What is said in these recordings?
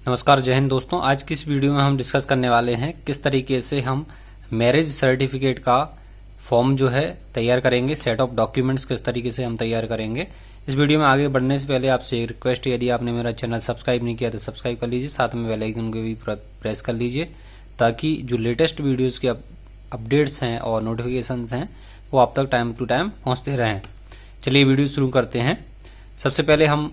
नमस्कार, जय हिंद दोस्तों। आज की इस वीडियो में हम डिस्कस करने वाले हैं किस तरीके से हम मैरिज सर्टिफिकेट का फॉर्म जो है तैयार करेंगे, सेट ऑफ डॉक्यूमेंट्स किस तरीके से हम तैयार करेंगे। इस वीडियो में आगे बढ़ने से पहले आपसे एक रिक्वेस्ट, यदि आपने मेरा चैनल सब्सक्राइब नहीं किया तो सब्सक्राइब कर लीजिए, साथ में बेल आइकन को भी प्रेस कर लीजिए ताकि जो लेटेस्ट वीडियोज़ के अपडेट्स हैं और नोटिफिकेशंस हैं वो आप तक टाइम टू टाइम पहुँचते रहें। चलिए वीडियो शुरू करते हैं। सबसे पहले हम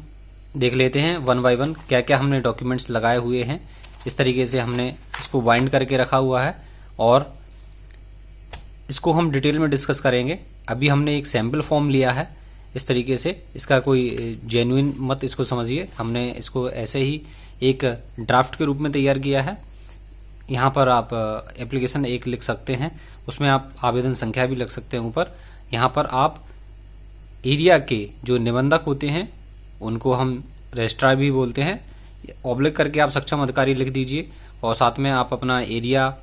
देख लेते हैं वन बाय वन क्या क्या हमने डॉक्यूमेंट्स लगाए हुए हैं। इस तरीके से हमने इसको बाइंड करके रखा हुआ है और इसको हम डिटेल में डिस्कस करेंगे। अभी हमने एक सैम्पल फॉर्म लिया है इस तरीके से, इसका कोई जेन्युइन मत इसको समझिए, हमने इसको ऐसे ही एक ड्राफ्ट के रूप में तैयार किया है। यहाँ पर आप एप्लीकेशन 1 लिख सकते हैं, उसमें आप आवेदन संख्या भी लिख सकते हैं ऊपर। यहाँ पर आप एरिया के जो निबंधक होते हैं उनको हम रजिस्ट्रार भी बोलते हैं, ऑब्लिक करके आप सक्षम अधिकारी लिख दीजिए और साथ में आप अपना एरिया,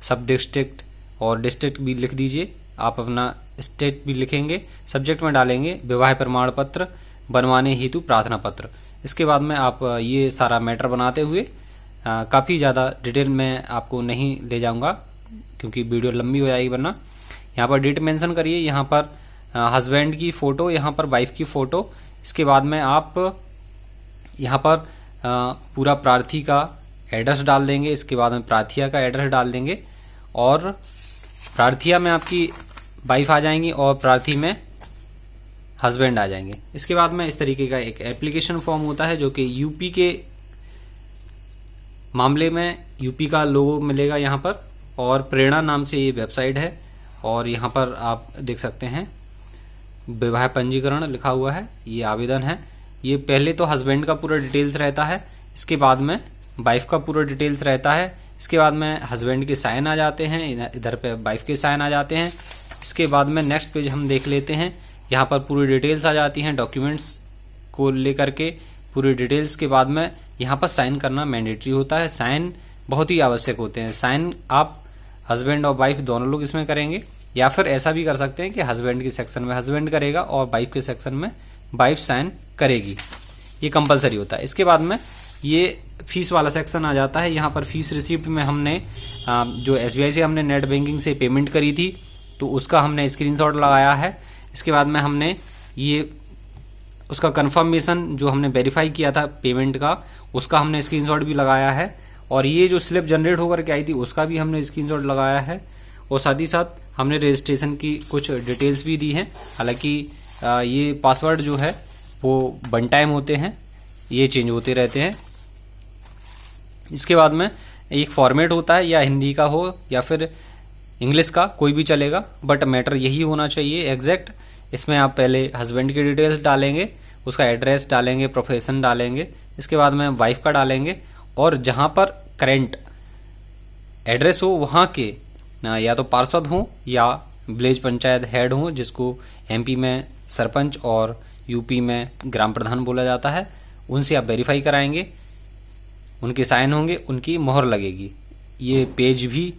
सब डिस्ट्रिक्ट और डिस्ट्रिक्ट भी लिख दीजिए। आप अपना स्टेट भी लिखेंगे, सब्जेक्ट में डालेंगे विवाह प्रमाण पत्र बनवाने हेतु प्रार्थना पत्र। इसके बाद में आप ये सारा मैटर बनाते हुए काफ़ी ज़्यादा डिटेल में आपको नहीं ले जाऊंगा क्योंकि वीडियो लंबी हो जाएगी वरना। यहाँ पर डेट मेंशन करिए, यहाँ पर हस्बैंड की फ़ोटो, यहाँ पर वाइफ की फ़ोटो। इसके बाद में आप यहाँ पर पूरा प्रार्थी का एड्रेस डाल देंगे, इसके बाद में प्रार्थिया का एड्रेस डाल देंगे और प्रार्थिया में आपकी वाइफ आ जाएंगी और प्रार्थी में हस्बैंड आ जाएंगे। इसके बाद में इस तरीके का एक एप्लीकेशन फॉर्म होता है जो कि यूपी के मामले में यूपी का लोगो मिलेगा यहाँ पर, और प्रेरणा नाम से ये वेबसाइट है और यहाँ पर आप देख सकते हैं विवाह पंजीकरण लिखा हुआ है, ये आवेदन है। ये पहले तो हस्बैंड का पूरा डिटेल्स रहता है, इसके बाद में वाइफ का पूरा डिटेल्स रहता है, इसके बाद में हस्बैंड के साइन आ जाते हैं, इधर पे वाइफ के साइन आ जाते हैं। इसके बाद में नेक्स्ट पेज हम देख लेते हैं, यहाँ पर पूरी डिटेल्स आ जाती हैं डॉक्यूमेंट्स को लेकर के पूरी डिटेल्स के बाद में यहाँ पर साइन करना मैंडेटरी होता है। साइन बहुत ही आवश्यक होते हैं। साइन आप हस्बैंड और वाइफ दोनों लोग इसमें करेंगे, या फिर ऐसा भी कर सकते हैं कि हस्बैंड के सेक्शन में हस्बैंड करेगा और वाइफ के सेक्शन में वाइफ साइन करेगी, ये कंपलसरी होता है। इसके बाद में ये फीस वाला सेक्शन आ जाता है। यहाँ पर फीस रिसिप्ट में हमने जो SBI से हमने नेट बैंकिंग से पेमेंट करी थी तो उसका हमने स्क्रीनशॉट लगाया है। इसके बाद में हमने ये उसका कंफर्मेशन जो हमने वेरीफाई किया था पेमेंट का, उसका हमने स्क्रीनशॉट भी लगाया है और ये जो स्लिप जनरेट होकर के आई थी उसका भी हमने स्क्रीनशॉट लगाया है और साथ ही साथ हमने रजिस्ट्रेशन की कुछ डिटेल्स भी दी हैं। हालांकि ये पासवर्ड जो है वो वन टाइम होते हैं, ये चेंज होते रहते हैं। इसके बाद में एक फॉर्मेट होता है, या हिंदी का हो या फिर इंग्लिश का, कोई भी चलेगा, बट मैटर यही होना चाहिए एग्जैक्ट। इसमें आप पहले हस्बैंड की डिटेल्स डालेंगे, उसका एड्रेस डालेंगे, प्रोफेशन डालेंगे, इसके बाद में वाइफ का डालेंगे और जहाँ पर करेंट एड्रेस हो वहाँ के या तो पार्षद हों या विलेज पंचायत हेड हों, जिसको MP में सरपंच और UP में ग्राम प्रधान बोला जाता है, उनसे आप वेरीफाई कराएंगे, उनके साइन होंगे, उनकी मोहर लगेगी। ये पेज भी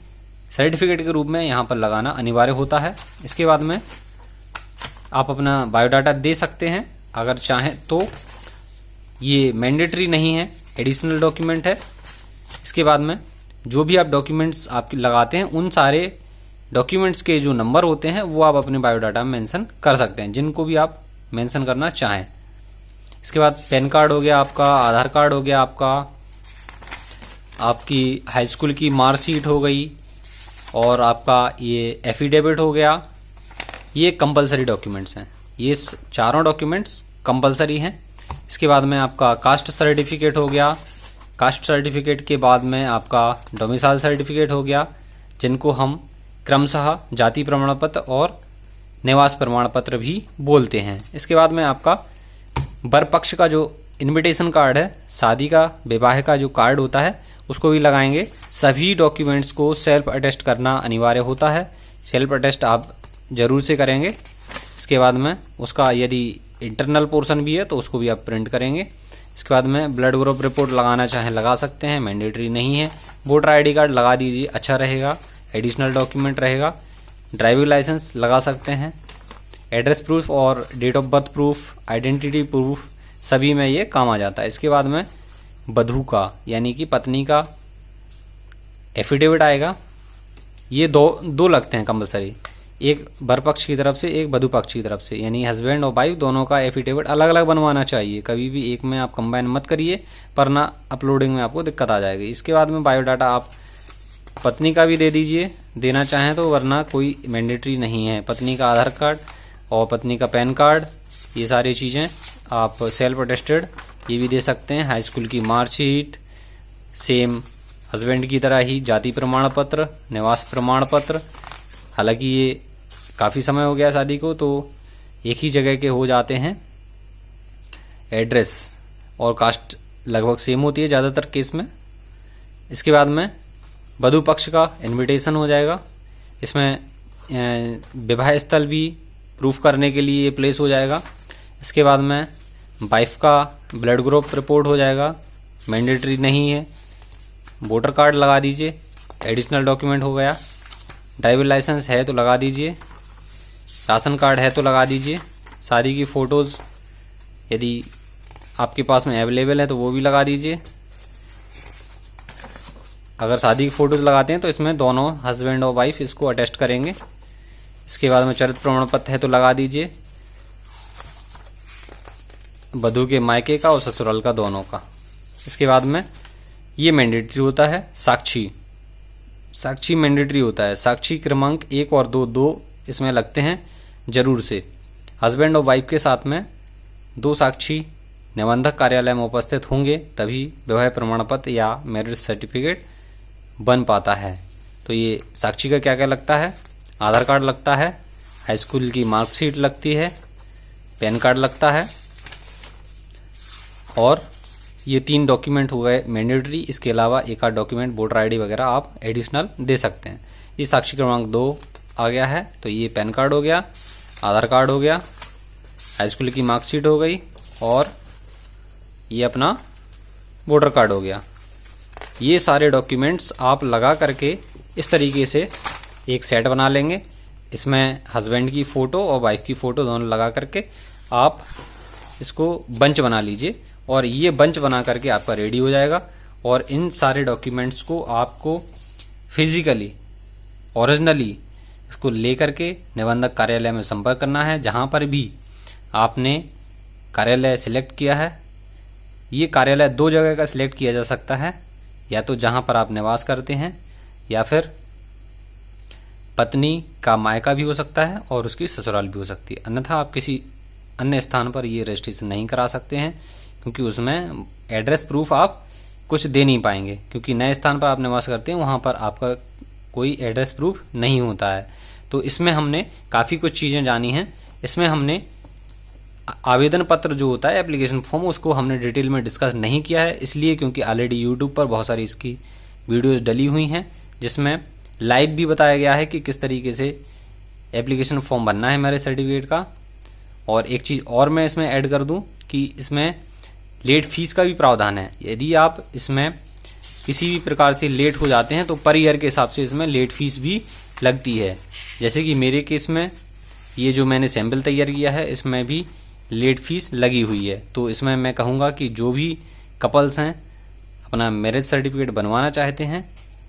सर्टिफिकेट के रूप में यहाँ पर लगाना अनिवार्य होता है। इसके बाद में आप अपना बायोडाटा दे सकते हैं अगर चाहें तो, ये मैंडेटरी नहीं है, एडिशनल डॉक्यूमेंट है। इसके बाद में जो भी आप डॉक्यूमेंट्स आप लगाते हैं उन सारे डॉक्यूमेंट्स के जो नंबर होते हैं वो आप अपने बायोडाटा में मेंशन कर सकते हैं, जिनको भी आप मेंशन करना चाहें। इसके बाद पैन कार्ड हो गया आपका, आधार कार्ड हो गया आपका, आपकी हाई स्कूल की मार्कशीट हो गई और आपका ये एफिडेविट हो गया। ये कंपलसरी डॉक्यूमेंट्स हैं, ये चारों डॉक्यूमेंट्स कंपलसरी हैं। इसके बाद में आपका कास्ट सर्टिफिकेट हो गया, कास्ट सर्टिफिकेट के बाद में आपका डोमिसाइल सर्टिफिकेट हो गया, जिनको हम क्रमशः जाति प्रमाण पत्र और निवास प्रमाण पत्र भी बोलते हैं। इसके बाद में आपका वर पक्ष का जो इनविटेशन कार्ड है, शादी का, विवाह का जो कार्ड होता है, उसको भी लगाएंगे। सभी डॉक्यूमेंट्स को सेल्फ अटेस्ट करना अनिवार्य होता है, सेल्फ अटेस्ट आप जरूर से करेंगे। इसके बाद में उसका यदि इंटरनल पोर्शन भी है तो उसको भी आप प्रिंट करेंगे। इसके बाद में ब्लड ग्रुप रिपोर्ट लगाना चाहें लगा सकते हैं, मैंडेटरी नहीं है। वोटर ID कार्ड लगा दीजिए, अच्छा रहेगा, एडिशनल डॉक्यूमेंट रहेगा। ड्राइविंग लाइसेंस लगा सकते हैं। एड्रेस प्रूफ और date of birth proof, identity proof, सभी में ये काम आ जाता है। इसके बाद में वधू का यानी कि पत्नी का एफिडेविट आएगा। ये दो लगते हैं कंपलसरी, एक वर पक्ष की तरफ से, एक वधू पक्ष की तरफ से, यानी हस्बैंड और वाइफ दोनों का एफिडेविट अलग अलग बनवाना चाहिए। कभी भी एक में आप कंबाइन मत करिए, वरना अपलोडिंग में आपको दिक्कत आ जाएगी। इसके बाद में बायोडाटा आप पत्नी का भी दे दीजिए, देना चाहें तो, वरना कोई मैंडेटरी नहीं है। पत्नी का आधार कार्ड और पत्नी का पैन कार्ड, ये सारी चीज़ें आप सेल्फ अटेस्टेड ये भी दे सकते हैं। हाई स्कूल की मार्कशीट, सेम हस्बैंड की तरह ही जाति प्रमाण पत्र, निवास प्रमाण पत्र। हालांकि ये काफ़ी समय हो गया शादी को, तो एक ही जगह के हो जाते हैं। एड्रेस और कास्ट लगभग सेम होती है ज़्यादातर केस में। इसके बाद में वधू पक्ष का इनविटेशन हो जाएगा। इसमें विवाह स्थल भी प्रूफ करने के लिए ये प्लेस हो जाएगा। इसके बाद में वाइफ का ब्लड ग्रुप रिपोर्ट हो जाएगा, मैंडेटरी नहीं है। वोटर कार्ड लगा दीजिए, एडिशनल डॉक्यूमेंट हो गया। ड्राइविंग लाइसेंस है तो लगा दीजिए, राशन कार्ड है तो लगा दीजिए। शादी की फ़ोटोज़ यदि आपके पास में अवेलेबल है तो वो भी लगा दीजिए। अगर शादी की फ़ोटोज़ लगाते हैं तो इसमें दोनों हस्बैंड और वाइफ इसको अटेस्ट करेंगे। इसके बाद में चरित्र प्रमाण पत्र है तो लगा दीजिए, वधू के मायके का और ससुराल का दोनों का। इसके बाद में ये मैंडेटरी होता है साक्षी मैंडेटरी होता है। साक्षी क्रमांक 1 और 2 इसमें लगते हैं जरूर से। हस्बैंड और वाइफ के साथ में 2 साक्षी निबंधक कार्यालय में उपस्थित होंगे, तभी विवाह प्रमाण पत्र या मैरिज सर्टिफिकेट बन पाता है। तो ये साक्षी का क्या क्या लगता है? आधार कार्ड लगता है, हाई स्कूल की मार्कशीट लगती है, पैन कार्ड लगता है, और ये 3 डॉक्यूमेंट हो गए मैंडेटरी। इसके अलावा एक आध डॉक्यूमेंट वोटर आईडी वगैरह आप एडिशनल दे सकते हैं। ये साक्षी क्रमांक 2 आ गया है, तो ये पैन कार्ड हो गया, आधार कार्ड हो गया, हाई स्कूल की मार्कशीट हो गई, और ये अपना वोटर कार्ड हो गया। ये सारे डॉक्यूमेंट्स आप लगा करके इस तरीके से एक सेट बना लेंगे। इसमें हस्बैंड की फ़ोटो और वाइफ की फ़ोटो दोनों लगा करके आप इसको बंच बना लीजिए, और ये बंच बना करके आपका रेडी हो जाएगा। और इन सारे डॉक्यूमेंट्स को आपको फिजिकली ओरिजिनली इसको ले करके निबंधक कार्यालय में संपर्क करना है, जहाँ पर भी आपने कार्यालय सिलेक्ट किया है। ये कार्यालय 2 जगह का सिलेक्ट किया जा सकता है, या तो जहाँ पर आप निवास करते हैं, या फिर पत्नी का मायका भी हो सकता है और उसकी ससुराल भी हो सकती है। अन्यथा आप किसी अन्य स्थान पर ये रजिस्ट्रेशन नहीं करा सकते हैं, क्योंकि उसमें एड्रेस प्रूफ आप कुछ दे नहीं पाएंगे, क्योंकि नए स्थान पर आप निवास करते हैं वहाँ पर आपका कोई एड्रेस प्रूफ नहीं होता है। तो इसमें हमने काफ़ी कुछ चीज़ें जानी हैं। इसमें हमने आवेदन पत्र जो होता है, एप्लीकेशन फॉर्म, उसको हमने डिटेल में डिस्कस नहीं किया है, इसलिए क्योंकि ऑलरेडी यूट्यूब पर बहुत सारी इसकी वीडियोज़ डली हुई हैं, जिसमें लाइव भी बताया गया है कि किस तरीके से एप्लीकेशन फॉर्म बनना है मैरिज सर्टिफिकेट का। और एक चीज़ और मैं इसमें ऐड कर दूं कि इसमें लेट फीस का भी प्रावधान है। यदि आप इसमें किसी भी प्रकार से लेट हो जाते हैं तो पर ईयर के हिसाब से इसमें लेट फीस भी लगती है। जैसे कि मेरे केस में ये जो मैंने सैम्पल तैयार किया है, इसमें भी लेट फीस लगी हुई है। तो इसमें मैं कहूँगा कि जो भी कपल्स हैं अपना मैरिज सर्टिफिकेट बनवाना चाहते हैं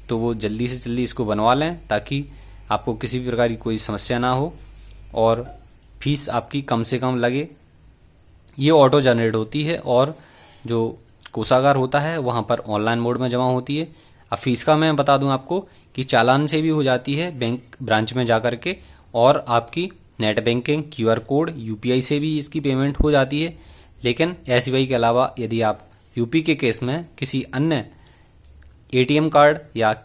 तो वो जल्दी से जल्दी इसको बनवा लें, ताकि आपको किसी भी प्रकार की कोई समस्या ना हो और फीस आपकी कम से कम लगे। ये ऑटो जनरेट होती है और जो कोषागार होता है वहाँ पर ऑनलाइन मोड में जमा होती है। अब फीस का मैं बता दूं आपको कि चालान से भी हो जाती है बैंक ब्रांच में जा कर के, और आपकी net banking, QR code, UPI से भी इसकी पेमेंट हो जाती है। लेकिन SBI के अलावा यदि आप UP के केस में किसी अन्य ATM कार्ड या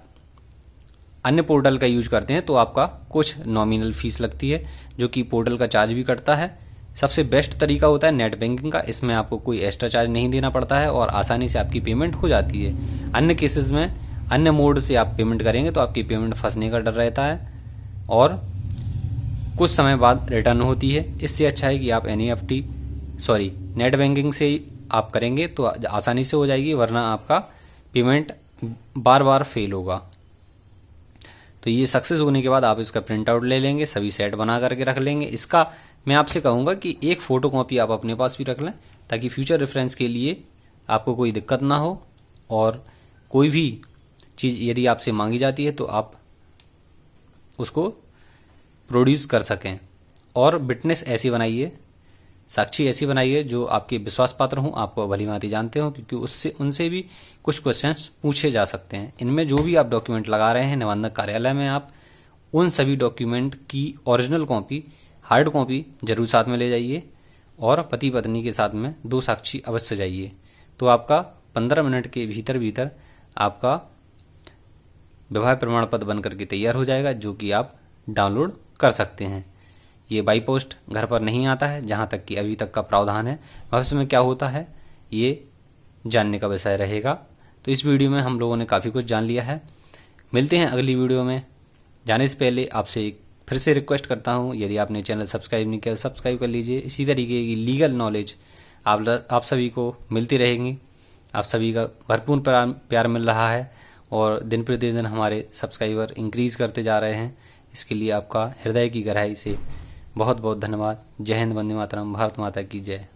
अन्य पोर्टल का यूज करते हैं तो आपका कुछ नॉमिनल फीस लगती है, जो कि पोर्टल का चार्ज भी कटता है। सबसे बेस्ट तरीका होता है नेट बैंकिंग का, इसमें आपको कोई एक्स्ट्रा चार्ज नहीं देना पड़ता है और आसानी से आपकी पेमेंट हो जाती है। अन्य केसेस में अन्य मोड से आप पेमेंट करेंगे तो आपकी पेमेंट फंसने का डर रहता है और कुछ समय बाद रिटर्न होती है। इससे अच्छा है कि आप नेट बैंकिंग से आप करेंगे तो आसानी से हो जाएगी, वरना आपका पेमेंट बार बार फेल होगा। तो ये सक्सेस होने के बाद आप इसका प्रिंट आउट ले लेंगे, सभी सेट बना करके रख लेंगे। इसका मैं आपसे कहूँगा कि एक फ़ोटो कॉपी आप अपने पास भी रख लें, ताकि फ्यूचर रेफरेंस के लिए आपको कोई दिक्कत ना हो और कोई भी चीज़ यदि आपसे मांगी जाती है तो आप उसको प्रोड्यूस कर सकें। और विटनेस ऐसी बनाइए, साक्षी ऐसी बनाइए जो आपके विश्वास पात्र हों, आपको भली भांति जानते हो, क्योंकि उससे उनसे भी कुछ क्वेश्चंस पूछे जा सकते हैं। इनमें जो भी आप डॉक्यूमेंट लगा रहे हैं निबंधक कार्यालय में, आप उन सभी डॉक्यूमेंट की ओरिजिनल कॉपी, हार्ड कॉपी जरूर साथ में ले जाइए और पति पत्नी के साथ में 2 साक्षी अवश्य जाइए। तो आपका 15 मिनट के भीतर भीतर आपका विवाह प्रमाण पत्र बनकर के तैयार हो जाएगा, जो कि आप डाउनलोड कर सकते हैं। ये बाई पोस्ट घर पर नहीं आता है, जहां तक कि अभी तक का प्रावधान है। भविष्य में क्या होता है ये जानने का विषय रहेगा। तो इस वीडियो में हम लोगों ने काफ़ी कुछ जान लिया है। मिलते हैं अगली वीडियो में। जाने से पहले आपसे फिर से रिक्वेस्ट करता हूं, यदि आपने चैनल सब्सक्राइब नहीं किया सब्सक्राइब कर लीजिए। इसी तरीके की लीगल नॉलेज आप सभी को मिलती रहेंगी। आप सभी का भरपूर प्यार मिल रहा है और दिन प्रतिदिन हमारे सब्सक्राइबर इंक्रीज करते जा रहे हैं। इसके लिए आपका हृदय की गहराई से बहुत बहुत धन्यवाद। जय हिंद, वंदे मातरम, भारत माता की जय।